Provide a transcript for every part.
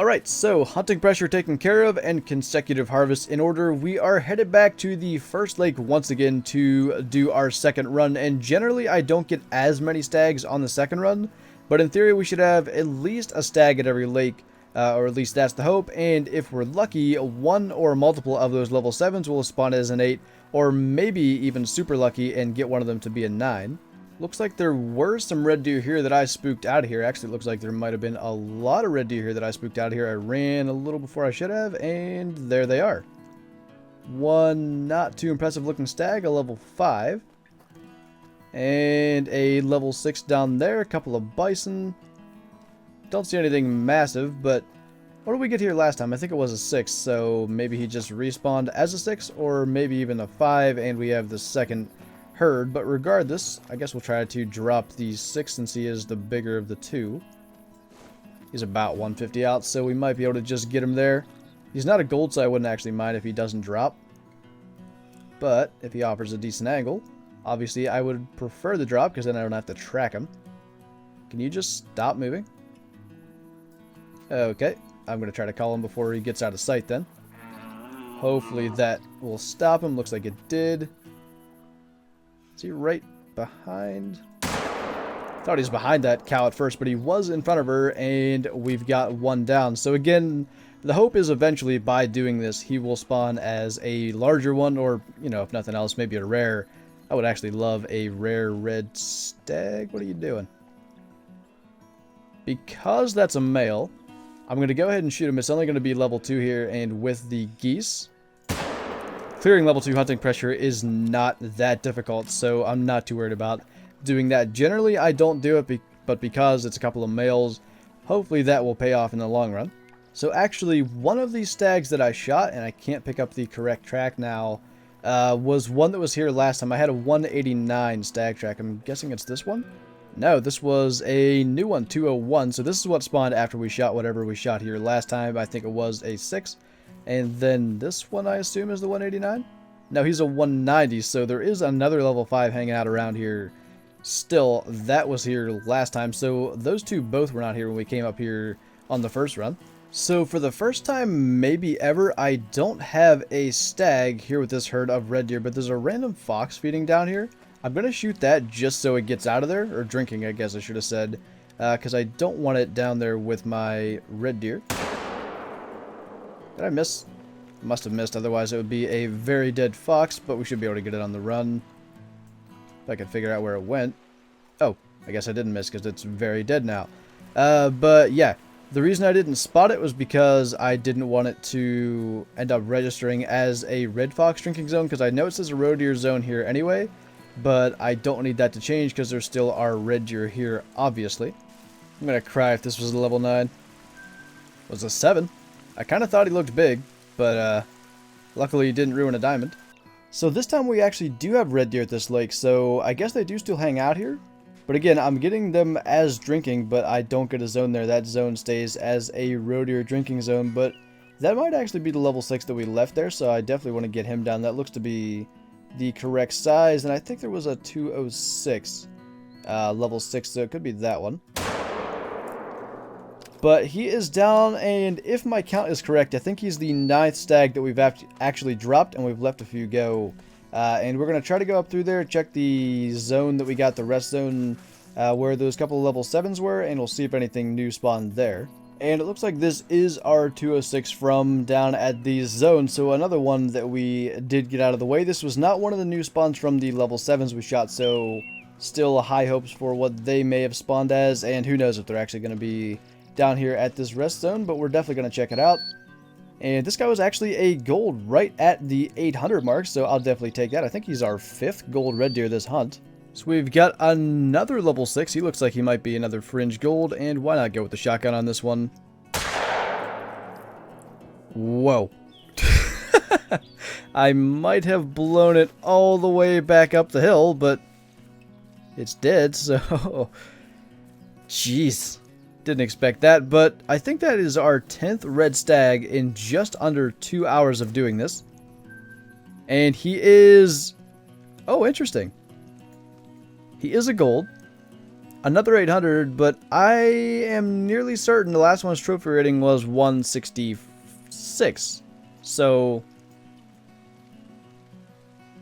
Alright, so hunting pressure taken care of and consecutive harvests in order. We are headed back to the first lake once again to do our second run. And generally I don't get as many stags on the second run, but in theory we should have at least a stag at every lake, or at least that's the hope. And if we're lucky, one or multiple of those level 7s will spawn as an 8, or maybe even super lucky and get one of them to be a 9. Looks like there were some red deer here that I spooked out of here. Actually, it looks like there might have been a lot of red deer here that I spooked out of here. I ran a little before I should have, and there they are. One not too impressive looking stag, a level 5. And a level 6 down there, a couple of bison. Don't see anything massive, but what did we get here last time? I think it was a 6, so maybe he just respawned as a 6, or maybe even a 5, and we have the second herd. But regardless, I guess we'll try to drop the 6 since he is the bigger of the two. He's about 150 out, so we might be able to just get him there. He's not a gold, so I wouldn't actually mind if he doesn't drop. But if he offers a decent angle, obviously I would prefer the drop because then I don't have to track him. Can you just stop moving? Okay, I'm going to try to call him before he gets out of sight then. Hopefully that will stop him. Looks like it did. Is he right behind? Thought he was behind that cow at first, but he was in front of her, and we've got one down. So again, the hope is eventually by doing this, he will spawn as a larger one, or, you know, if nothing else, maybe a rare. I would actually love a rare red stag. What are you doing? Because that's a male, I'm going to go ahead and shoot him. It's only going to be level 2 here, and with the geese, clearing level 2 hunting pressure is not that difficult, so I'm not too worried about doing that. Generally, I don't do it, but because it's a couple of males, hopefully that will pay off in the long run. So actually, one of these stags that I shot, and I can't pick up the correct track now, was one that was here last time. I had a 189 stag track. I'm guessing it's this one? No, this was a new one, 201. So this is what spawned after we shot whatever we shot here last time. I think it was a 6. And then this one, I assume, is the 189? No, he's a 190, so there is another level 5 hanging out around here. Still, that was here last time, so those two both were not here when we came up here on the first run. So for the first time, maybe ever, I don't have a stag here with this herd of red deer, but there's a random fox feeding down here. I'm going to shoot that just so it gets out of there, or drinking, I guess I should have said, because I don't want it down there with my red deer. Did I miss? Must have missed, otherwise it would be a very dead fox, but we should be able to get it on the run. If I could figure out where it went. Oh, I guess I didn't miss because it's very dead now. But yeah, the reason I didn't spot it was because I didn't want it to end up registering as a red fox drinking zone, because I know it says a roe deer zone here anyway, but I don't need that to change because there still are red deer here, obviously. I'm going to cry if this was a level 9. It was a 7. I kind of thought he looked big, but luckily he didn't ruin a diamond. So this time we actually do have red deer at this lake, so I guess they do still hang out here. But again, I'm getting them as drinking, but I don't get a zone there. That zone stays as a roe deer drinking zone, but that might actually be the level 6 that we left there, so I definitely want to get him down. That looks to be the correct size, and I think there was a 206 level 6, so it could be that one. But he is down, and if my count is correct, I think he's the 9th stag that we've actually dropped, and we've left a few go. And we're going to try to go up through there, check the zone that we got, the rest zone, where those couple of level 7s were, and we'll see if anything new spawned there. And it looks like this is our 206 from down at the zone, so another one that we did get out of the way. This was not one of the new spawns from the level 7s we shot, so still high hopes for what they may have spawned as, and who knows if they're actually going to be down here at this rest zone, but we're definitely going to check it out. And this guy was actually a gold right at the 800 mark, so I'll definitely take that. I think he's our 5th gold red deer this hunt. So we've got another level 6. He looks like he might be another fringe gold, and why not go with the shotgun on this one? Whoa. I might have blown it all the way back up the hill, but it's dead, so jeez. Didn't expect that, but I think that is our 10th red stag in just under 2 hours of doing this. And he is... oh, interesting. He is a gold. another 800, but I am nearly certain the last one's trophy rating was 166. So,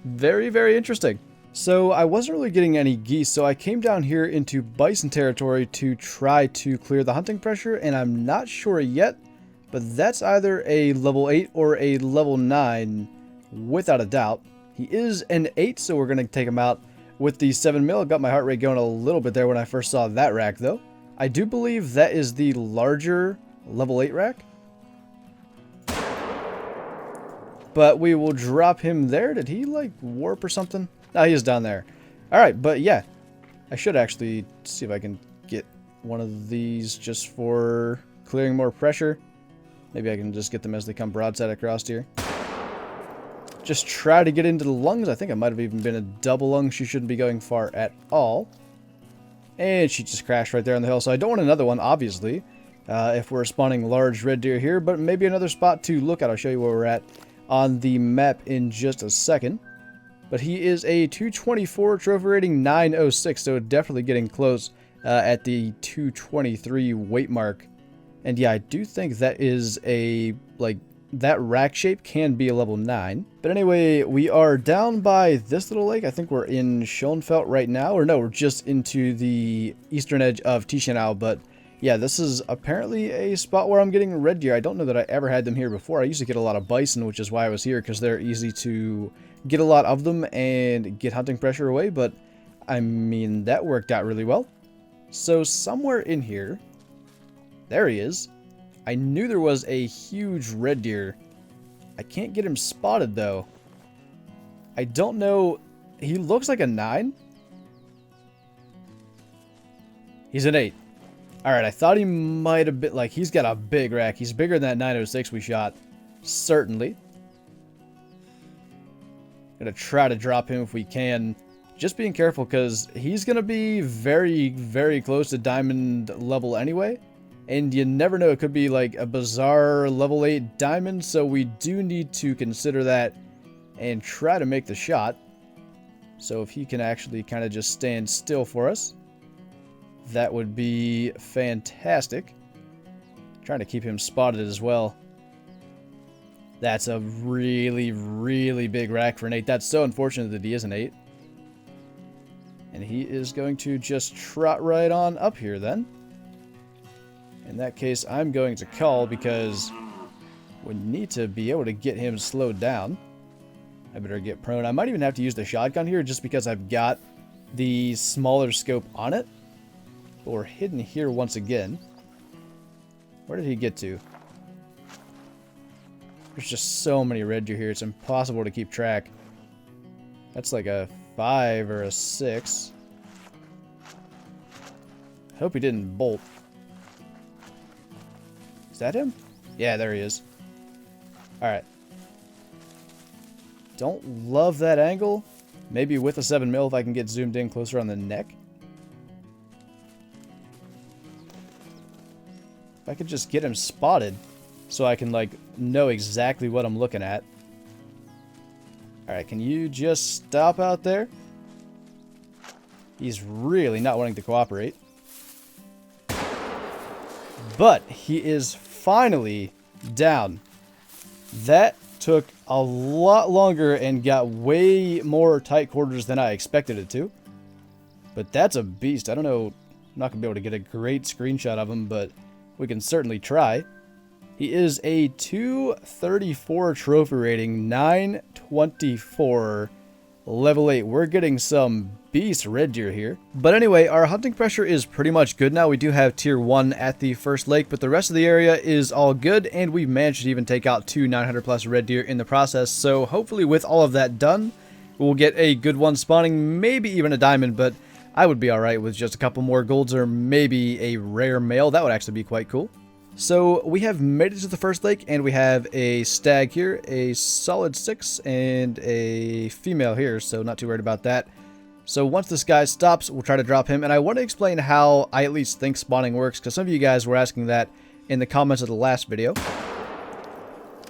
very, very interesting. So I wasn't really getting any geese, so I came down here into bison territory to try to clear the hunting pressure, and I'm not sure yet, but that's either a level 8 or a level 9, without a doubt. He is an 8, so we're going to take him out with the 7 mil. It got my heart rate going a little bit there when I first saw that rack, though. I do believe that is the larger level 8 rack. But we will drop him there. Did he, like, warp or something? No, he is down there. Alright, but yeah. I should actually see if I can get one of these just for clearing more pressure. Maybe I can just get them as they come broadside across here. Just try to get into the lungs. I think it might have even been a double lung. She shouldn't be going far at all. And she just crashed right there on the hill. So I don't want another one, obviously, if we're spawning large red deer here. But maybe another spot to look at. I'll show you where we're at on the map in just a second. But he is a 224, trophy rating 906, so definitely getting close at the 223 weight mark. And yeah, I do think that is a, like, that rack shape can be a level 9. But anyway, we are down by this little lake. I think we're in Schoenfeld right now. Or no, we're just into the eastern edge of Tischenau. But yeah, this is apparently a spot where I'm getting red deer. I don't know that I ever had them here before. I used to get a lot of bison, which is why I was here, because they're easy to get a lot of them and get hunting pressure away. But I mean, that worked out really well. So somewhere in here, there he is. I knew there was a huge red deer. I can't get him spotted though. I don't know. He looks like a 9. He's an 8. Alright, I thought he might have been, like, he's got a big rack. He's bigger than that 906 we shot. Certainly. Gonna try to drop him if we can. Just being careful, because he's gonna be very, very close to diamond level anyway. And you never know, it could be like a bizarre level 8 diamond, so we do need to consider that and try to make the shot. So if he can actually kind of just stand still for us, that would be fantastic. Trying to keep him spotted as well. That's a really, really big rack for an 8. That's so unfortunate that he is an 8. And he is going to just trot right on up here then. In that case, I'm going to call because we need to be able to get him slowed down. I better get prone. I might even have to use the shotgun here just because I've got the smaller scope on it. But we're hidden here once again. Where did he get to? There's just so many red deer here. It's impossible to keep track. That's like a 5 or a 6. I hope he didn't bolt. Is that him? Yeah, there he is. Alright. Don't love that angle. Maybe with a 7 mil if I can get zoomed in closer on the neck. If I could just get him spotted so I can, like, know exactly what I'm looking at. Alright, can you just stop out there? He's really not wanting to cooperate. But he is finally down. That took a lot longer and got way more tight quarters than I expected it to. But that's a beast. I don't know. I'm not going to be able to get a great screenshot of him, but we can certainly try. He is a 234 trophy rating, 924, level 8. We're getting some beast red deer here. But anyway, our hunting pressure is pretty much good now. We do have tier 1 at the first lake, but the rest of the area is all good, and we've managed to even take out 2 900 plus red deer in the process. So hopefully with all of that done, we'll get a good one spawning, maybe even a diamond, but I would be alright with just a couple more golds or maybe a rare male. That would actually be quite cool. So we have made it to the first lake, and we have a stag here, a solid 6, and a female here, so not too worried about that. So once this guy stops, we'll try to drop him, and I want to explain how I at least think spawning works, because some of you guys were asking that in the comments of the last video.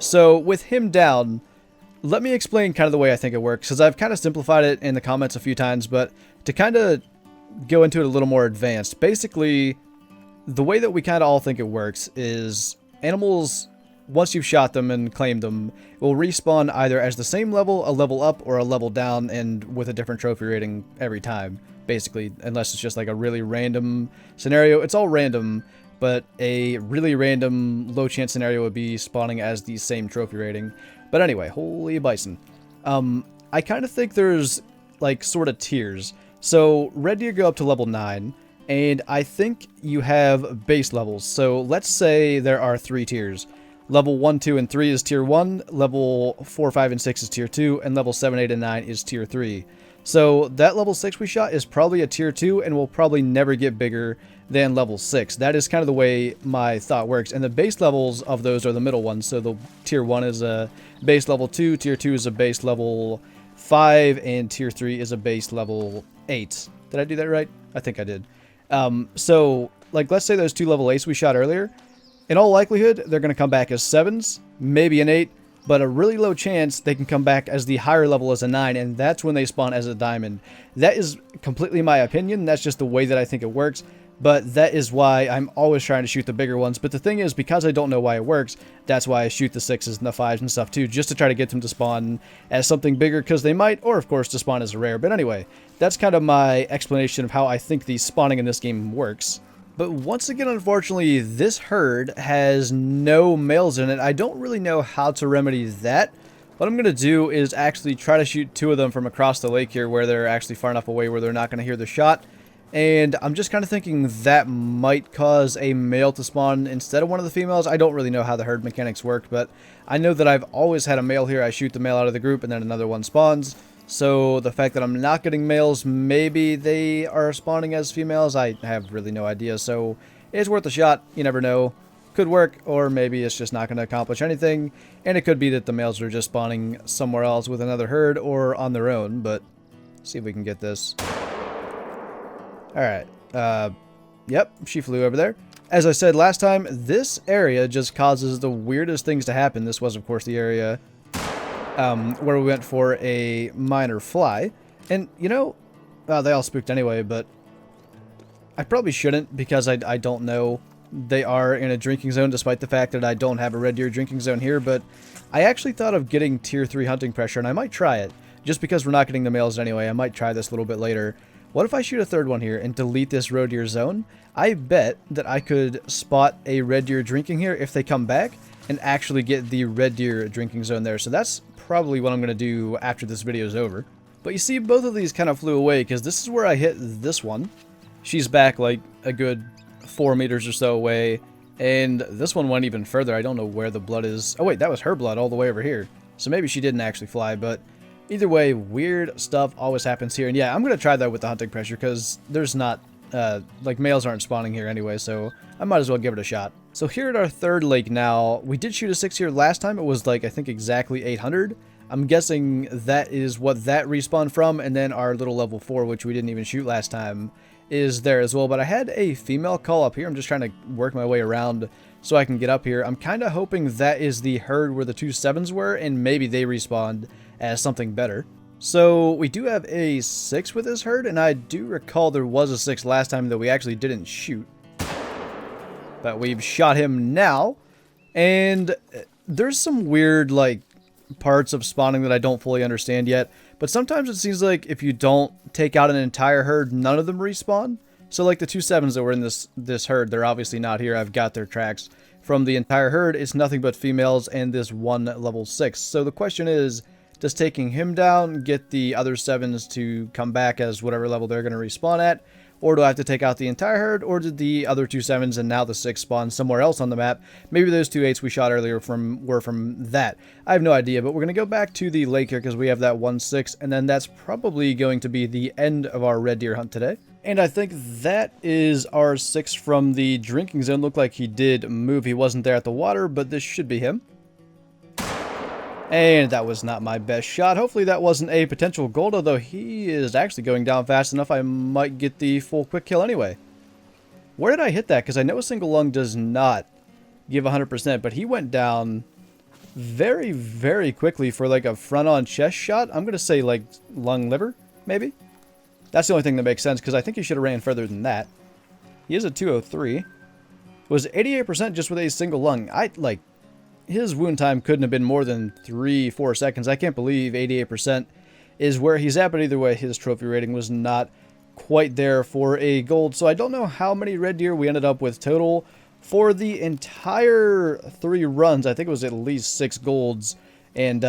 So with him down, let me explain kind of the way I think it works, because I've kind of simplified it in the comments a few times, but to kind of go into it a little more advanced. Basically, the way that we kind of all think it works is animals, once you've shot them and claimed them, will respawn either as the same level, a level up, or a level down, and with a different trophy rating every time, basically, unless it's just like a really random scenario. It's all random, but a really random low chance scenario would be spawning as the same trophy rating. But anyway, holy bison. I kind of think there's like sort of tiers. So red deer go up to level 9, and I think you have base levels. So let's say there are 3 tiers. Level 1, 2, and 3 is tier 1, level 4, 5, and 6 is tier 2, and level 7, 8, and 9 is tier 3. So that level 6 we shot is probably a tier 2 and will probably never get bigger than level 6. That is kind of the way my thought works. And the base levels of those are the middle ones. So the tier 1 is a base level 2, tier 2 is a base level 5, and tier 3 is a base level 8. Did I do that right? I think I did. So like let's say those 2 level 8s we shot earlier. In all likelihood, they're going to come back as 7s, maybe an 8, but a really low chance they can come back as the higher level as a 9, and that's when they spawn as a diamond. That is completely my opinion. That's just the way that I think it works, but that is why I'm always trying to shoot the bigger ones. But the thing is, because I don't know why it works, that's why I shoot the 6s and the 5s and stuff too, just to try to get them to spawn as something bigger, because they might, or of course to spawn as a rare. But anyway, that's kind of my explanation of how I think the spawning in this game works. But once again, unfortunately, this herd has no males in it. I don't really know how to remedy that. What I'm going to do is actually try to shoot 2 of them from across the lake here, where they're actually far enough away where they're not going to hear the shot. And I'm just kind of thinking that might cause a male to spawn instead of one of the females. I don't really know how the herd mechanics work, but I know that I've always had a male here. I shoot the male out of the group and then another one spawns. So the fact that I'm not getting males, maybe they are spawning as females, I have really no idea. So it's worth a shot. You never know. Could work, or maybe it's just not going to accomplish anything. And it could be that the males are just spawning somewhere else with another herd or on their own. But let's see if we can get this. Alright. Yep, she flew over there. As I said last time, this area just causes the weirdest things to happen. This was, of course, the area where we went for a minor fly. And, you know, they all spooked anyway, but I probably shouldn't, because I don't know. They are in a drinking zone, despite the fact that I don't have a red deer drinking zone here, but I actually thought of getting tier 3 hunting pressure, and I might try it. Just because we're not getting the males anyway, I might try this a little bit later. What if I shoot a 3rd one here and delete this roe deer zone? I bet that I could spot a red deer drinking here if they come back, and actually get the red deer drinking zone there. So that's probably what I'm going to do after this video is over. But you see, both of these kind of flew away, because this is where I hit this one. She's back like a good 4 meters or so away, and this one went even further. I don't know where the blood is. Oh wait, that was her blood all the way over here. So maybe she didn't actually fly, but either way, weird stuff always happens here. And yeah, I'm going to try that with the hunting pressure, because there's not, like, males aren't spawning here anyway, so I might as well give it a shot. So here at our 3rd lake now, we did shoot a 6 here last time. It was like, I think, exactly 800. I'm guessing that is what that respawned from, and then our little level 4, which we didn't even shoot last time, is there as well. But I had a female call up here. I'm just trying to work my way around so I can get up here. I'm kind of hoping that is the herd where the 2 7s were, and maybe they respawned as something better. So we do have a 6 with this herd, and I do recall there was a 6 last time that we actually didn't shoot. But we've shot him now, and there's some weird, like, parts of spawning that I don't fully understand yet. But sometimes it seems like if you don't take out an entire herd, none of them respawn. So like the 2 7s that were in this herd, they're obviously not here. I've got their tracks. From the entire herd, it's nothing but females and this one level 6. So the question is, does taking him down get the other 7s to come back as whatever level they're going to respawn at? Or do I have to take out the entire herd? Or did the other 2 7s and now the 6 spawn somewhere else on the map? Maybe those 2 8s we shot earlier were from that. I have no idea, but we're going to go back to the lake here because we have that 1 6, and then that's probably going to be the end of our red deer hunt today. And I think that is our 6 from the drinking zone. Looked like he did move. He wasn't there at the water, but this should be him. And that was not my best shot. Hopefully that wasn't a potential gold, although he is actually going down fast enough I might get the full quick kill anyway. Where did I hit that? Because I know a single lung does not give 100%, but he went down very, very quickly for like a front-on chest shot. I'm going to say like lung liver, maybe? That's the only thing that makes sense, because I think he should have ran further than that. He is a 203. Was 88% just with a single lung. His wound time couldn't have been more than 3-4 seconds. I can't believe 88% is where he's at, but either way, his trophy rating was not quite there for a gold. So I don't know how many red deer we ended up with total for the entire 3 runs. I think it was at least 6 golds and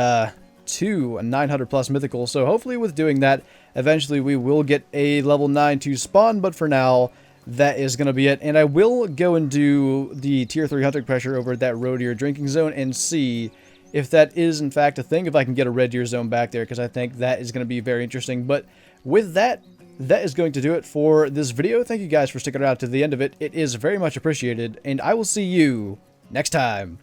2 900 plus mythical. So hopefully with doing that, eventually we will get a level 9 to spawn, but for now, that is going to be it. And I will go and do the tier 3 hunting pressure over at that roe deer drinking zone and see if that is in fact a thing, if I can get a red deer zone back there, because I think that is going to be very interesting. But with that, that is going to do it for this video. Thank you guys for sticking around to the end of it. It is very much appreciated, and I will see you next time.